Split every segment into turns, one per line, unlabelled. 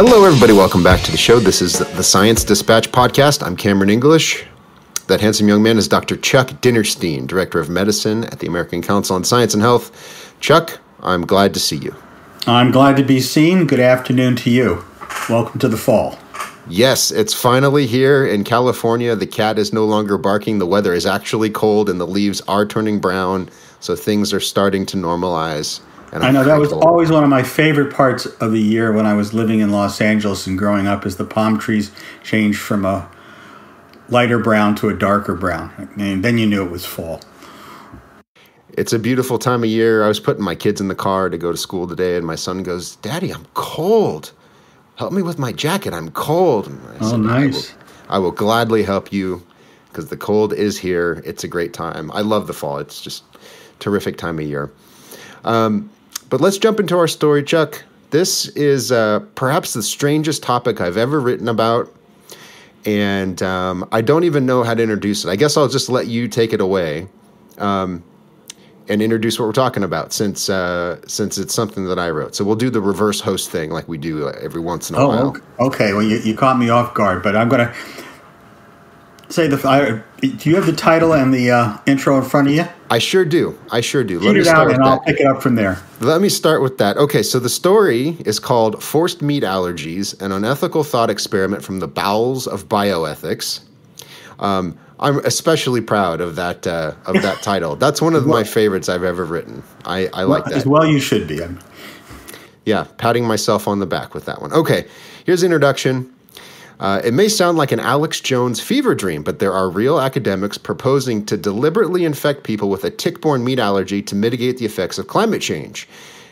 Hello, everybody. Welcome back to the show. This is the Science Dispatch podcast. I'm Cameron English. That handsome young man is Dr. Chuck Dinnerstein, Director of Medicine at the American Council on Science and Health. Chuck, I'm glad to see you.
I'm glad to be seen. Good afternoon to you. Welcome to the fall.
Yes, it's finally here in California. The cat is no longer barking. The weather is actually cold and the leaves are turning brown, so things are starting to normalize. And
I know that was always one of my favorite parts of the year when I was living in Los Angeles and growing up, is the palm trees changed from a lighter brown to a darker brown. And then you knew it was fall.
It's a beautiful time of year. I was putting my kids in the car to go to school today, and my son goes, "Daddy, I'm cold. Help me with my jacket. I'm cold." And I said,
nice.
I will gladly help you because the cold is here. It's a great time. I love the fall. It's just a terrific time of year. But let's jump into our story, Chuck. This is perhaps the strangest topic I've ever written about, and I don't even know how to introduce it. I guess I'll just let you take it away and introduce what we're talking about, since it's something that I wrote. So we'll do the reverse host thing like we do every once in a while.
Okay. Well, you caught me off guard, but I'm going to say do you have the title and the intro in front of you?
I sure do.
Read it out, and I'll pick it up from there.
Let me start with that. Okay, so the story is called "Forced Meat Allergies: An Unethical Thought Experiment from the Bowels of Bioethics." I'm especially proud of that title. That's one of my favorites I've ever written. I like that.
As well, you should be.
Yeah, patting myself on the back with that one. Okay, here's the introduction. It may sound like an Alex Jones fever dream, but there are real academics proposing to deliberately infect people with a tick-borne meat allergy to mitigate the effects of climate change.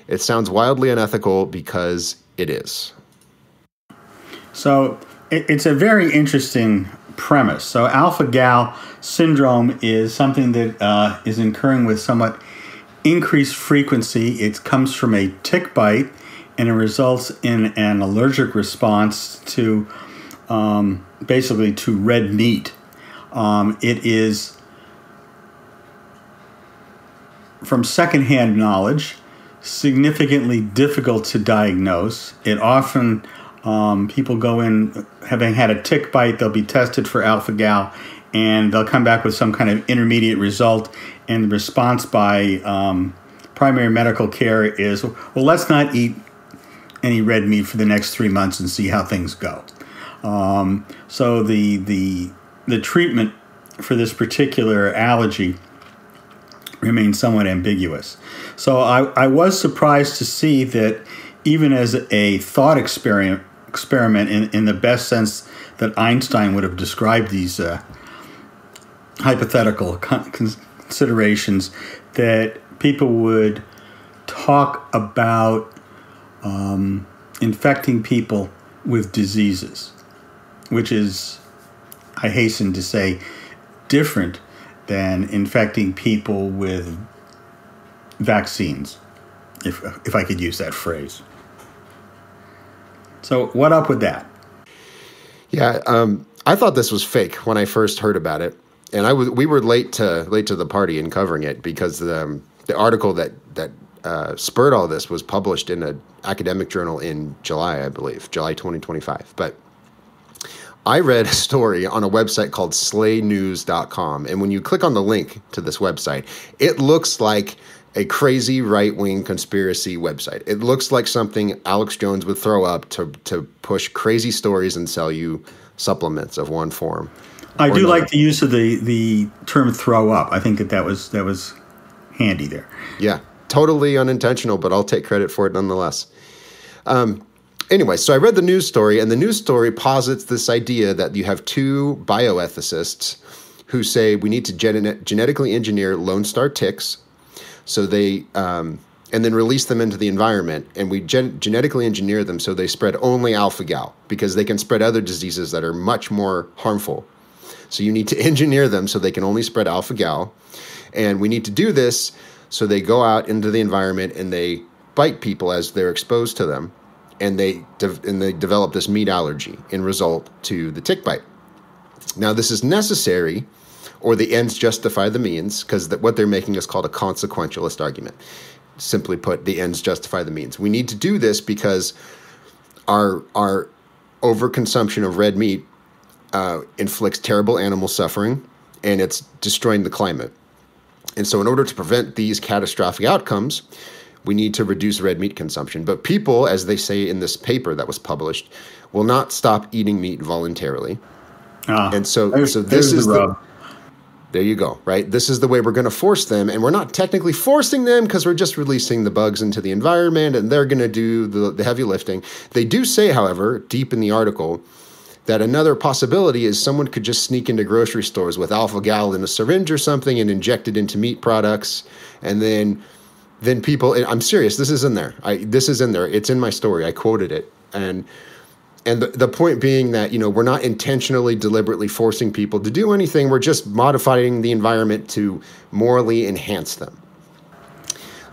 It sounds wildly unethical because it is.
So it's a very interesting premise. So alpha-gal syndrome is something that is occurring with somewhat increased frequency. It comes from a tick bite, and it results in an allergic response to basically to red meat. It is, from secondhand knowledge, significantly difficult to diagnose. It often, people go in having had a tick bite, they'll be tested for alpha-gal, and they'll come back with some kind of intermediate result, and the response by primary medical care is, well, let's not eat any red meat for the next 3 months and see how things go. So the treatment for this particular allergy remains somewhat ambiguous. So I was surprised to see that even as a thought experiment in the best sense that Einstein would have described these hypothetical considerations, that people would talk about infecting people with diseases, which is, I hasten to say, different than infecting people with vaccines, if I could use that phrase. So what up with that?
Yeah, I thought this was fake when I first heard about it, and we were late to the party in covering it because the article that spurred all this was published in an academic journal in July, I believe, July 2025. But I read a story on a website called slaynews.com, and when you click on the link to this website, it looks like a crazy right-wing conspiracy website. It looks like something Alex Jones would throw up to push crazy stories and sell you supplements of one form.
I do like the use of the term "throw up." I think that was handy there.
Yeah, totally unintentional, but I'll take credit for it nonetheless. Anyway, so I read the news story, and the news story posits this idea that you have two bioethicists who say we need to genetically engineer Lone Star ticks, so they and then release them into the environment, and we genetically engineer them so they spread only alpha-gal, because they can spread other diseases that are much more harmful. So you need to engineer them so they can only spread alpha-gal, and we need to do this so they go out into the environment and they bite people as they're exposed to them, and they develop this meat allergy in result to the tick bite. Now, this is necessary, or the ends justify the means, because what they're making is called a consequentialist argument. Simply put, the ends justify the means. We need to do this because our overconsumption of red meat inflicts terrible animal suffering, and it's destroying the climate. And so in order to prevent these catastrophic outcomes, we need to reduce red meat consumption. But people, as they say in this paper that was published, will not stop eating meat voluntarily. And so this is there you go, right? This is the way we're going to force them. And we're not technically forcing them because we're just releasing the bugs into the environment and they're going to do the heavy lifting. They do say, however, deep in the article, that another possibility is someone could just sneak into grocery stores with alpha-gal in a syringe or something and inject it into meat products. And then people, I'm serious, this is in there. This is in there. It's in my story. I quoted it. And the point being that, we're not intentionally, deliberately forcing people to do anything. We're just modifying the environment to morally enhance them.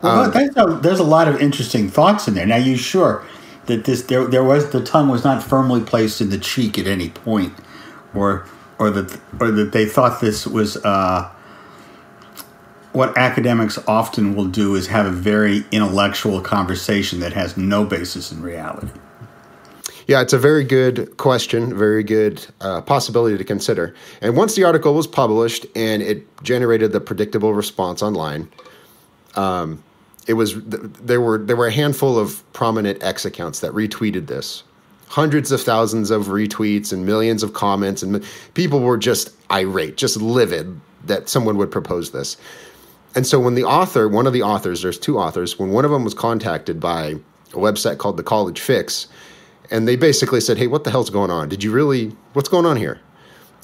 Well, there's a lot of interesting thoughts in there. Now, you sure that the tongue was not firmly placed in the cheek at any point, or that they thought this was what academics often will do is have a very intellectual conversation that has no basis in reality.
Yeah, it's a very good question, very good possibility to consider. And once the article was published and it generated the predictable response online, there were a handful of prominent X accounts that retweeted this. Hundreds of thousands of retweets and millions of comments, and people were just irate, just livid that someone would propose this. And so when one of the authors, there's two authors, when one of them was contacted by a website called The College Fix, and they basically said, hey, what the hell's going on? What's going on here?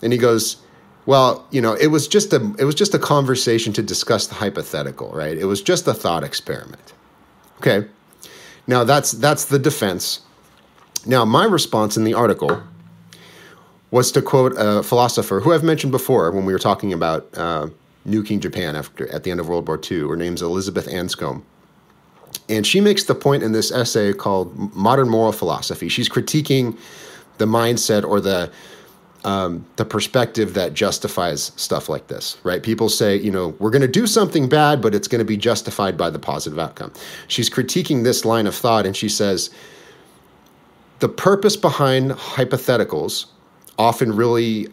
And he goes, well, it was just a conversation to discuss the hypothetical, right? It was just a thought experiment. Okay. Now that's the defense. Now, my response in the article was to quote a philosopher who I've mentioned before when we were talking about nuking Japan at the end of World War II. Her name's Elizabeth Anscombe. And she makes the point in this essay called Modern Moral Philosophy. She's critiquing the mindset or the perspective that justifies stuff like this, right? People say, we're going to do something bad, but it's going to be justified by the positive outcome. She's critiquing this line of thought, and she says, the purpose behind hypotheticals, often really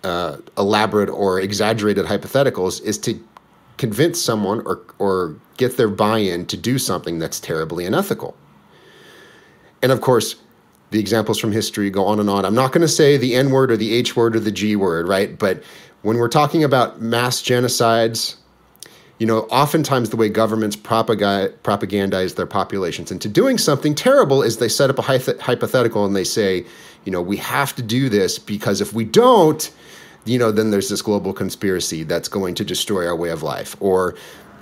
elaborate or exaggerated hypotheticals, is to convince someone or get their buy-in to do something that's terribly unethical. And of course, the examples from history go on and on. I'm not going to say the N word or the H word or the G word, right? But when we're talking about mass genocides, oftentimes the way governments propagandize their populations into doing something terrible is they set up a hypothetical and they say, we have to do this because if we don't, then there's this global conspiracy that's going to destroy our way of life. Or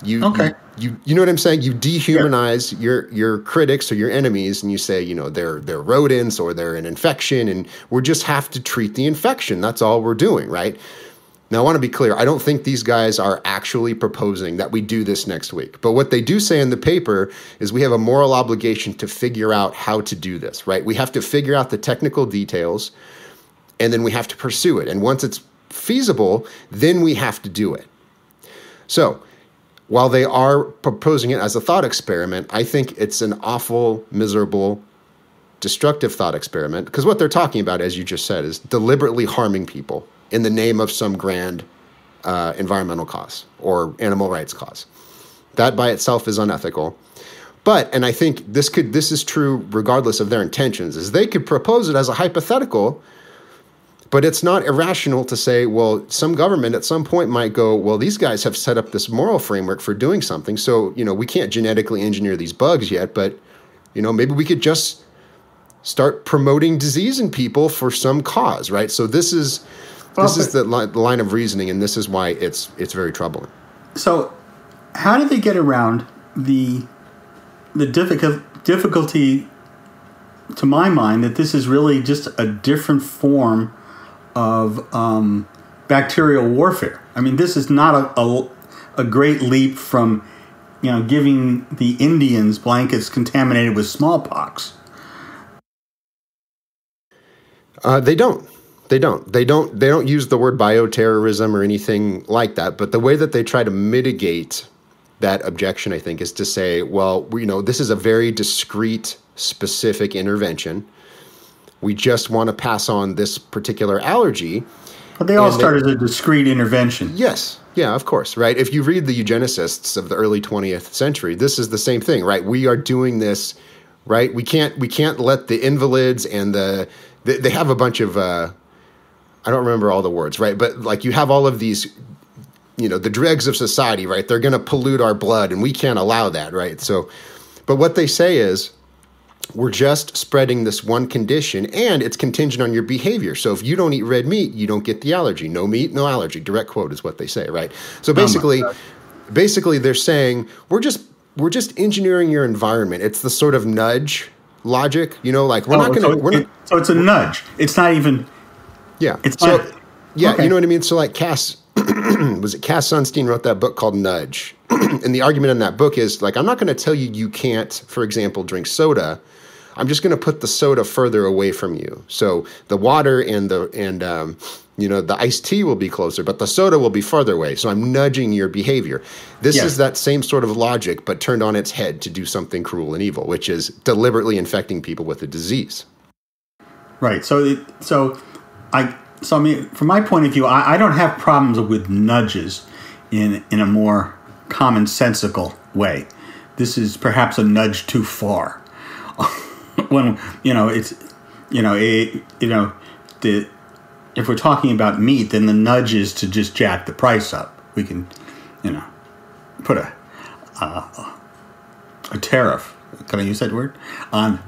you know what I'm saying? You dehumanize your critics or your enemies, and you say, they're rodents or they're an infection, and we just have to treat the infection. That's all we're doing, right? Now, I want to be clear. I don't think these guys are actually proposing that we do this next week. But what they do say in the paper is we have a moral obligation to figure out how to do this, right? We have to figure out the technical details, and then we have to pursue it. And once it's feasible, then we have to do it. So while they are proposing it as a thought experiment, I think it's an awful, miserable, destructive thought experiment, because what they're talking about, as you just said, is deliberately harming people in the name of some grand environmental cause or animal rights cause. That by itself is unethical. But, and I think this is true regardless of their intentions, is they could propose it as a hypothetical, but it's not irrational to say, well, some government at some point might go, well, these guys have set up this moral framework for doing something. So, we can't genetically engineer these bugs yet, but, maybe we could just start promoting disease in people for some cause, right? So this is the line of reasoning, and this is why it's very troubling.
So how did they get around the difficulty, to my mind, that this is really just a different form of bacterial warfare? I mean, this is not a great leap from, giving the Indians blankets contaminated with smallpox.
They don't use the word bioterrorism or anything like that. But the way that they try to mitigate that objection, I think, is to say, well, this is a very discrete, specific intervention. We just want to pass on this particular allergy.
But they all start as a discrete intervention.
Yes. Yeah, of course, right? If you read the eugenicists of the early 20th century, this is the same thing, right? We are doing this, right? We can't let the invalids and they have a bunch of, I don't remember all the words, right? But like you have all of these, the dregs of society, right? They're going to pollute our blood and we can't allow that, right? So, but what they say is, we're just spreading this one condition, and it's contingent on your behavior. So if you don't eat red meat, you don't get the allergy. No meat, no allergy. Direct quote is what they say, right? So basically, they're saying we're just engineering your environment. It's the sort of nudge logic, like we're not going to.
So it's a nudge. It's not even.
Yeah.
It's not.
Yeah,
okay.
You know what I mean. So like Cass Sunstein wrote that book called Nudge, and the argument in that book is like I'm not going to tell you can't, for example, drink soda. I'm just going to put the soda further away from you. So the water and the iced tea will be closer, but the soda will be farther away. So I'm nudging your behavior. This is that same sort of logic, but turned on its head to do something cruel and evil, which is deliberately infecting people with a disease.
Right. So I mean, from my point of view, I don't have problems with nudges in a more commonsensical way. This is perhaps a nudge too far. When if we're talking about meat, then the nudge is to just jack the price up. We can, put a tariff. Can I use that word on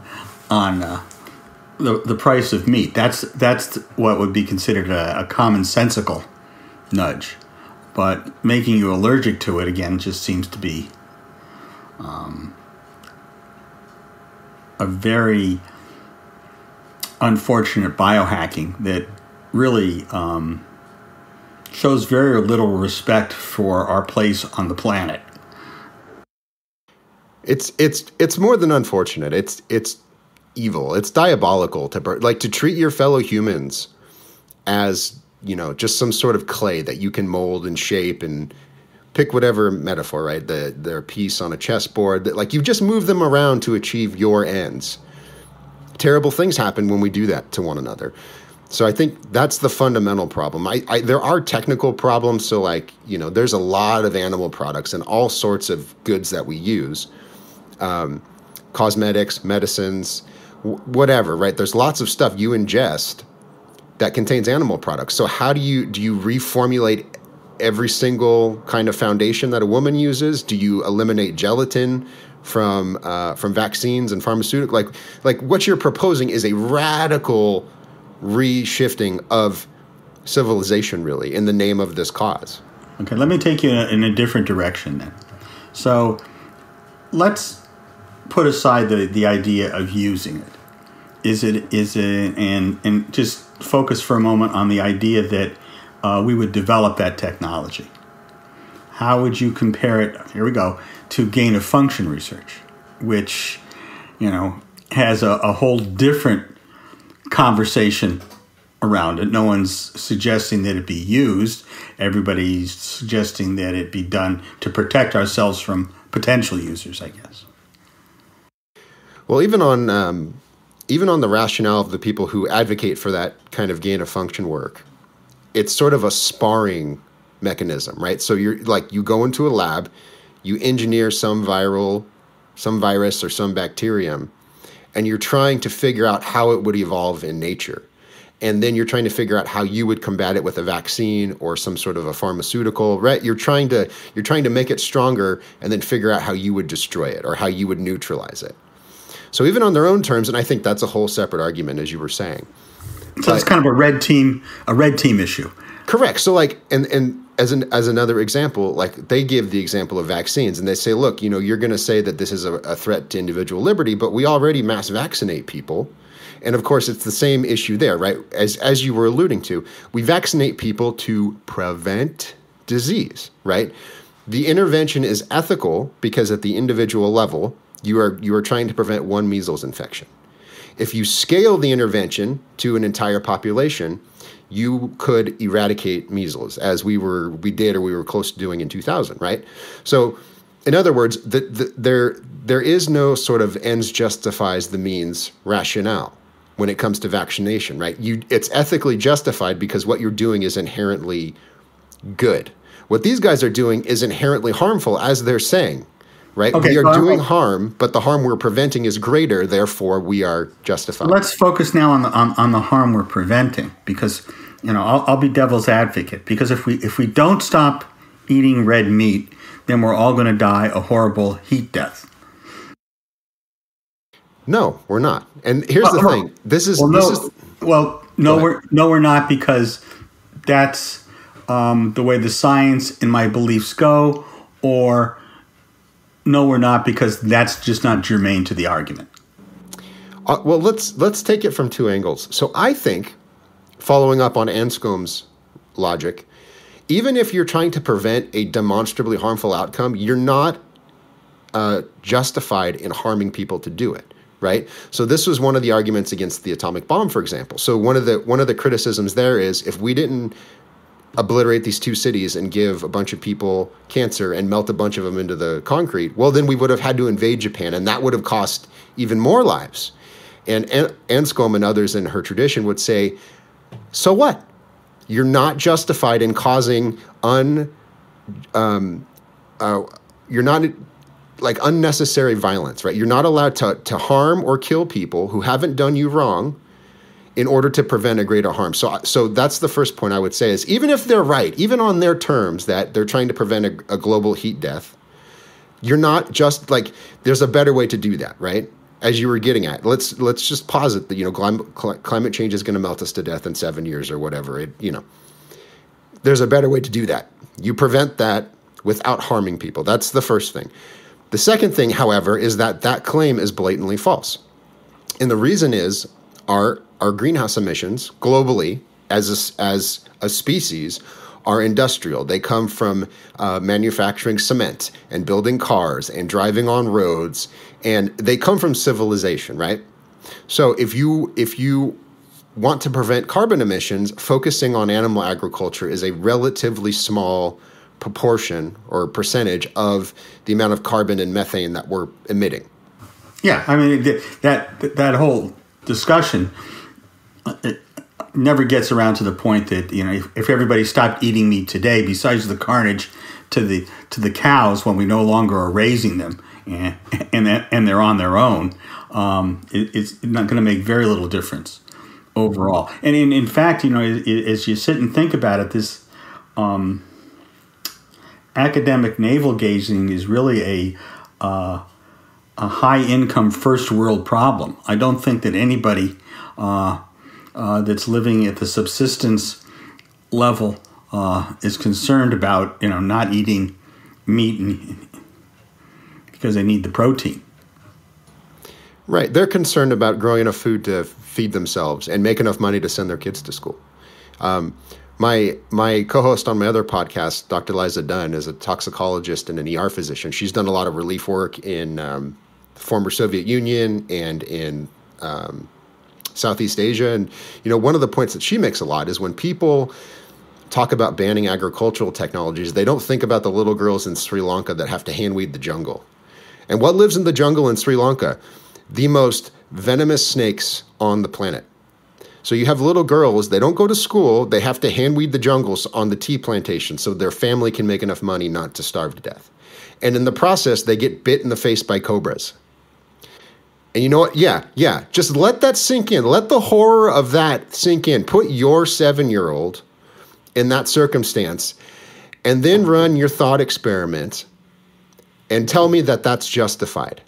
the price of meat? That's what would be considered a commonsensical nudge. But making you allergic to it again just seems to be a very unfortunate biohacking that really shows very little respect for our place on the planet.
It's more than unfortunate. It's evil. It's diabolical to treat your fellow humans as just some sort of clay that you can mold and shape and pick whatever metaphor, right? Their piece on a chessboard. That you've just moved them around to achieve your ends. Terrible things happen when we do that to one another. So I think that's the fundamental problem. There are technical problems. So there's a lot of animal products and all sorts of goods that we use, cosmetics, medicines, whatever, right? There's lots of stuff you ingest that contains animal products. So how do you reformulate every single kind of foundation that a woman uses? Do you eliminate gelatin from vaccines and pharmaceuticals? Like what you're proposing is a radical reshifting of civilization, really, in the name of this cause.
Okay, let me take you in a different direction then. So let's put aside the idea of using it. And just focus for a moment on the idea that we would develop that technology. How would you compare it, here we go, to gain-of-function research, which, has a whole different conversation around it. No one's suggesting that it be used. Everybody's suggesting that it be done to protect ourselves from potential users, I guess.
Well, even on the rationale of the people who advocate for that kind of gain-of-function work, it's sort of a sparring mechanism, right? So you go into a lab, you engineer some virus or some bacterium, and you're trying to figure out how it would evolve in nature. And then you're trying to figure out how you would combat it with a vaccine or some sort of a pharmaceutical, right? You're trying to make it stronger and then figure out how you would destroy it or how you would neutralize it. So even on their own terms, and I think that's a whole separate argument, as you were saying.
So it's kind of a red team issue.
Correct. So and as another example, they give the example of vaccines, and they say, look, you're going to say that this is a threat to individual liberty, but we already mass vaccinate people. And of course, it's the same issue there, right? As you were alluding to, we vaccinate people to prevent disease, right? The intervention is ethical because at the individual level, you are trying to prevent one measles infection. If you scale the intervention to an entire population, you could eradicate measles, as we were close to doing in 2000, right? So in other words, there is no sort of ends justifies the means rationale when it comes to vaccination, right? It's ethically justified because what you're doing is inherently good. What these guys are doing is inherently harmful, as they're saying, right?
Okay,
we are doing harm, but the harm we're preventing is greater, therefore we are justified.
Let's focus now on the harm we're preventing, because I'll be devil's advocate, because if we don't stop eating red meat, then we're all going to die a horrible heat death.
No, we're not. And here's the thing.
We're not, because that's the way the science and my beliefs go, or no, we're not, because that's just not germane to the argument.
Well, let's take it from two angles. So I think, following up on Anscombe's logic, even if you're trying to prevent a demonstrably harmful outcome, you're not justified in harming people to do it, right? So this was one of the arguments against the atomic bomb, for example. So one of the criticisms there is, if we didn't obliterate these two cities and give a bunch of people cancer and melt a bunch of them into the concrete, well, then we would have had to invade Japan, and that would have cost even more lives. And Anscombe and others in her tradition would say, so what? You're not justified in causing unnecessary violence, right? You're not allowed to harm or kill people who haven't done you wrong in order to prevent a greater harm. So that's the first point I would say, is even if they're right, even on their terms that they're trying to prevent a global heat death, you're not just there's a better way to do that, right? As you were getting at, let's just posit that climate change is going to melt us to death in 7 years or whatever. There's a better way to do that. You prevent that without harming people. That's the first thing. The second thing, however, is that claim is blatantly false, and the reason is our greenhouse emissions globally as a species are industrial. They come from manufacturing cement and building cars and driving on roads, and they come from civilization, right? So if you want to prevent carbon emissions, focusing on animal agriculture is a relatively small proportion or percentage of the amount of carbon and methane that we're emitting.
Yeah, I mean, that whole discussion, it never gets around to the point that if everybody stopped eating meat today, besides the carnage to the cows when we no longer are raising them and they're on their own, it's not going to make very little difference overall. And in fact, as you sit and think about it, this academic navel gazing is really a high income first world problem. I don't think that anybody that's living at the subsistence level is concerned about not eating meat because they need the protein.
Right. They're concerned about growing enough food to feed themselves and make enough money to send their kids to school. My co-host on my other podcast, Dr. Liza Dunn, is a toxicologist and an ER physician. She's done a lot of relief work in the former Soviet Union and in Southeast Asia. And, one of the points that she makes a lot is when people talk about banning agricultural technologies, they don't think about the little girls in Sri Lanka that have to hand weed the jungle. And what lives in the jungle in Sri Lanka? The most venomous snakes on the planet. So you have little girls, they don't go to school, they have to hand weed the jungles on the tea plantation so their family can make enough money not to starve to death. And in the process, they get bit in the face by cobras. And you know what? Yeah. Just let that sink in. Let the horror of that sink in. Put your 7-year-old in that circumstance and then run your thought experiment and tell me that that's justified.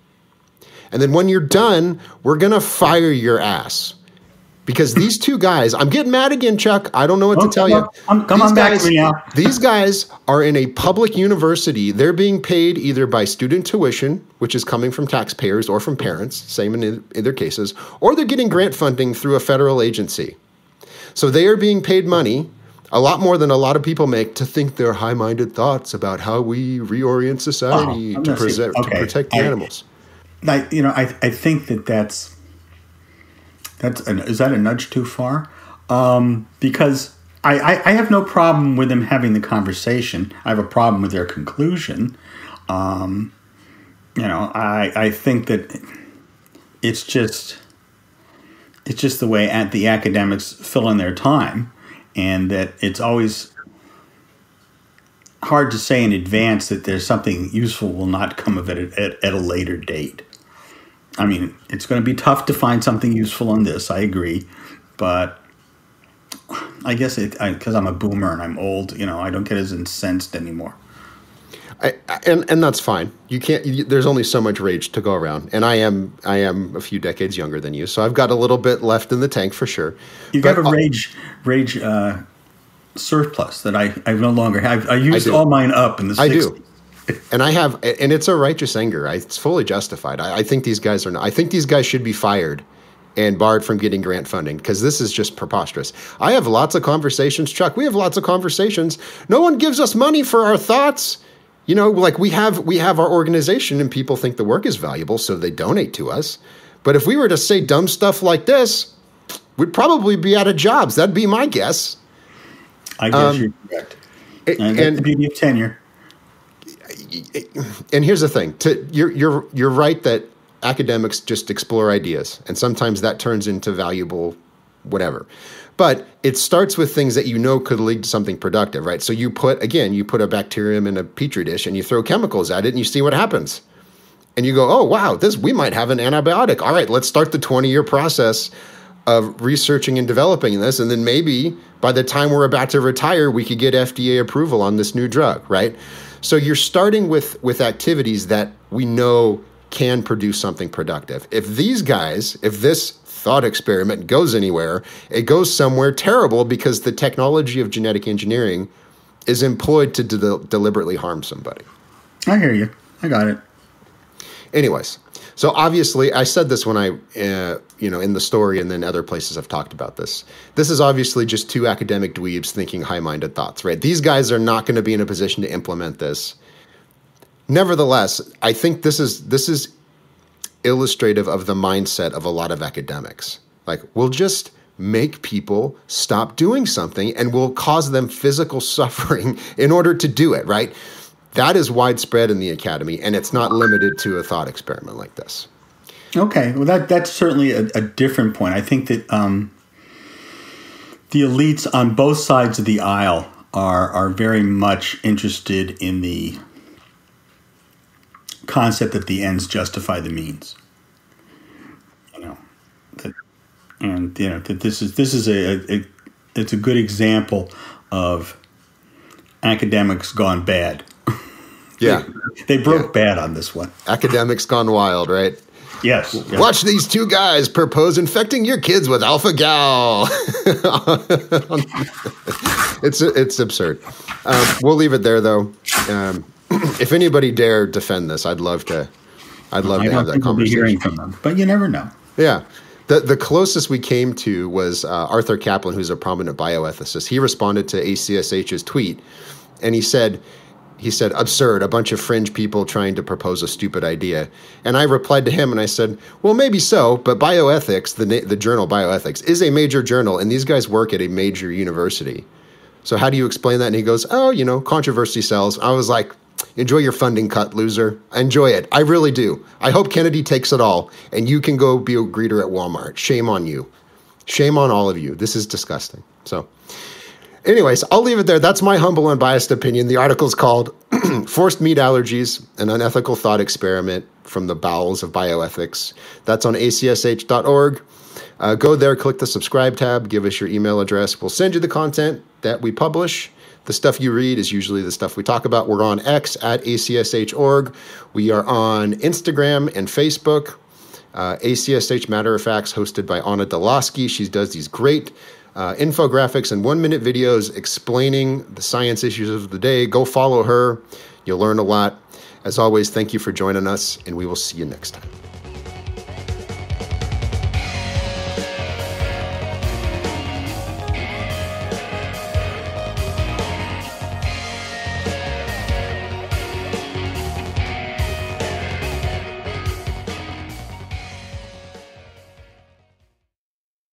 And then when you're done, we're going to fire your ass. Because these two guys, I'm getting mad again, Chuck. I don't know what to tell you.
Come on back to me now.
These guys are in a public university. They're being paid either by student tuition, which is coming from taxpayers or from parents, same in either cases, or they're getting grant funding through a federal agency. So they are being paid money, a lot more than a lot of people make, to think their high-minded thoughts about how we reorient society to protect the animals.
I think that's is that a nudge too far? Because I have no problem with them having the conversation. I have a problem with their conclusion. And I think that it's just the way the academics fill in their time, and that it's always hard to say in advance that there's something useful will not come of it at a later date. I mean, it's going to be tough to find something useful in this, I agree, but I guess because I'm a boomer and I'm old, I don't get as incensed anymore.
And that's fine. You can't. There's only so much rage to go around, and I am a few decades younger than you, so I've got a little bit left in the tank for sure.
You got a rage surplus that I no longer have. I used all mine up in the 60s.
I do, and I have, and it's a righteous anger. It's fully justified. I think these guys are. I think these guys should be fired and barred from getting grant funding, because this is just preposterous. I have lots of conversations, Chuck. We have lots of conversations. No one gives us money for our thoughts. Like we have our organization, and people think the work is valuable, so they donate to us. But if we were to say dumb stuff like this, we'd probably be out of jobs. That'd be my guess.
I guess you're correct. And that's the beauty of tenure.
And here's the thing: you're right that academics just explore ideas, and sometimes that turns into valuable whatever. But it starts with things that could lead to something productive, right? So you put a bacterium in a petri dish and you throw chemicals at it and you see what happens. And you go, oh, wow, we might have an antibiotic. All right, let's start the 20-year process of researching and developing this. And then maybe by the time we're about to retire, we could get FDA approval on this new drug, right? So you're starting with activities that we know can produce something productive. If this thought experiment goes anywhere, it goes somewhere terrible, because the technology of genetic engineering is employed to deliberately harm somebody.
I hear you. I got it.
Anyways, so obviously I said this when I, in the story, and then other places I've talked about this. This is obviously just two academic dweebs thinking high-minded thoughts, right? These guys are not going to be in a position to implement this. Nevertheless, I think this is illustrative of the mindset of a lot of academics. Like, we'll just make people stop doing something, and we'll cause them physical suffering in order to do it, right? That is widespread in the academy, and it's not limited to a thought experiment like this.
Okay, well, that's certainly a different point. I think that the elites on both sides of the aisle are very much interested in the concept that the ends justify the means. That this is it's a good example of academics gone bad.
Yeah,
they broke bad on this one.
Academics gone wild, right?
Yes.
Watch these two guys propose infecting your kids with alpha gal. It's absurd. We'll leave it there, though. If anybody dare defend this, I'd love to have that conversation. We'll be hearing
from them, but you never know.
Yeah. The closest we came to was Arthur Kaplan, who's a prominent bioethicist. He responded to ACSH's tweet, and he said, absurd, a bunch of fringe people trying to propose a stupid idea. And I replied to him and I said, well, maybe so, but bioethics, the journal Bioethics, is a major journal, and these guys work at a major university. So how do you explain that? And he goes, controversy sells. I was like, enjoy your funding cut, loser. Enjoy it. I really do. I hope Kennedy takes it all, and you can go be a greeter at Walmart. Shame on you. Shame on all of you. This is disgusting. So anyways, I'll leave it there. That's my humble, unbiased opinion. The article's called Forced Meat Allergies, an Unethical Thought Experiment from the Bowels of Bioethics. That's on acsh.org. Go there, click the subscribe tab, give us your email address. We'll send you the content that we publish. The stuff you read is usually the stuff we talk about. We're on X at ACSH.org. We are on Instagram and Facebook. ACSH Matter of Facts, hosted by Anna Delaski. She does these great infographics and 1-minute videos explaining the science issues of the day. Go follow her. You'll learn a lot. As always, thank you for joining us, and we will see you next time.